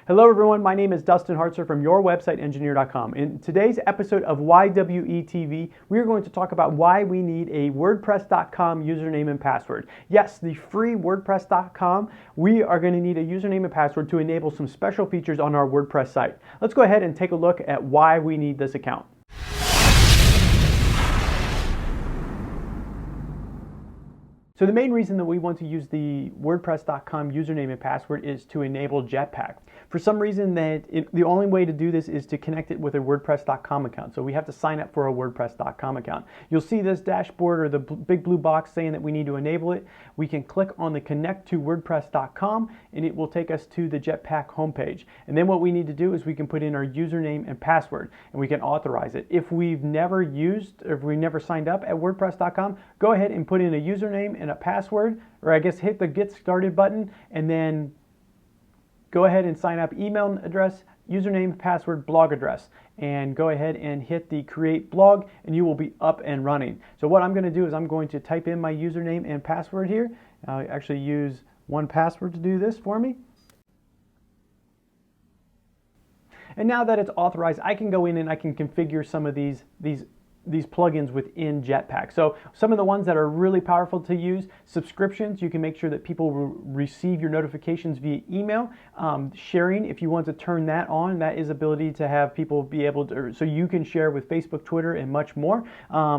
Hello everyone, my name is Dustin Hartzer from YourWebsiteEngineer.com. In today's episode of YWETV, we are going to talk about why we need a WordPress.com username and password. Yes, the free WordPress.com, we are going to need a username and password to enable some special features on our WordPress site. Let's go ahead and take a look at why we need this account. So the main reason that we want to use the WordPress.com username and password is to enable Jetpack. For some reason the only way to do this is to connect it with a WordPress.com account. So we have to sign up for a WordPress.com account. You'll see this dashboard or the big blue box saying that we need to enable it. We can click on the connect to WordPress.com and it will take us to the Jetpack homepage. And then what we need to do is we can put in our username and password and we can authorize it. If we've never used or if we never signed up at WordPress.com, go ahead and put in a username and a password, or I guess hit the get started button and then go ahead and sign up, email address, username, password, blog address, and go ahead and hit the create blog and you will be up and running. So what I'm going to do is I'm going to type in my username and password here. I'll actually use 1Password to do this for me. And now that it's authorized, I can go in and I can configure some of these plugins within Jetpack. So some of the ones that are really powerful to use, subscriptions, you can make sure that people receive your notifications via email. Sharing, if you want to turn that on, that is ability to have people be able to, so you can share with Facebook, Twitter, and much more.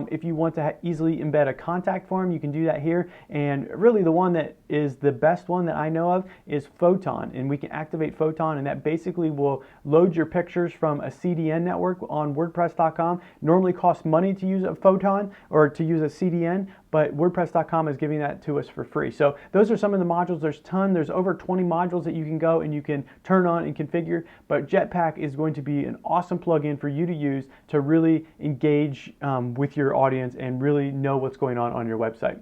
If you want to easily embed a contact form, you can do that here. And really the one that is the best one that I know of is Photon, and we can activate Photon, and that basically will load your pictures from a CDN network on WordPress.com. Normally costs money to use a Photon or to use a CDN, but WordPress.com is giving that to us for free. So those are some of the modules. There's over 20 modules that you can go and you can turn on and configure, but Jetpack is going to be an awesome plugin for you to use to really engage with your audience and really know what's going on your website.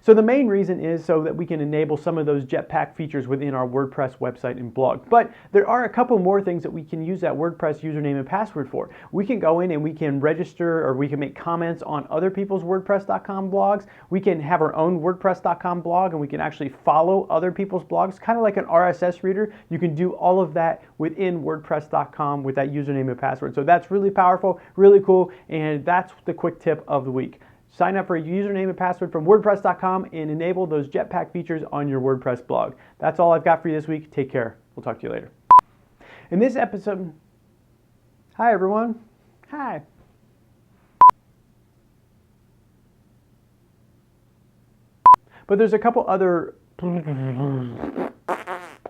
So the main reason is so that we can enable some of those Jetpack features within our WordPress website and blog. But there are a couple more things that we can use that WordPress username and password for. We can go in and we can register or we can make comments on other people's WordPress.com blogs. We can have our own WordPress.com blog and we can actually follow other people's blogs, kind of like an RSS reader. You can do all of that within WordPress.com with that username and password. So that's really powerful, really cool, and that's the quick tip of the week. Sign up for a username and password from WordPress.com and enable those Jetpack features on your WordPress blog. That's all I've got for you this week. Take care. We'll talk to you later. In this episode, hi everyone. Hi. But there's a couple other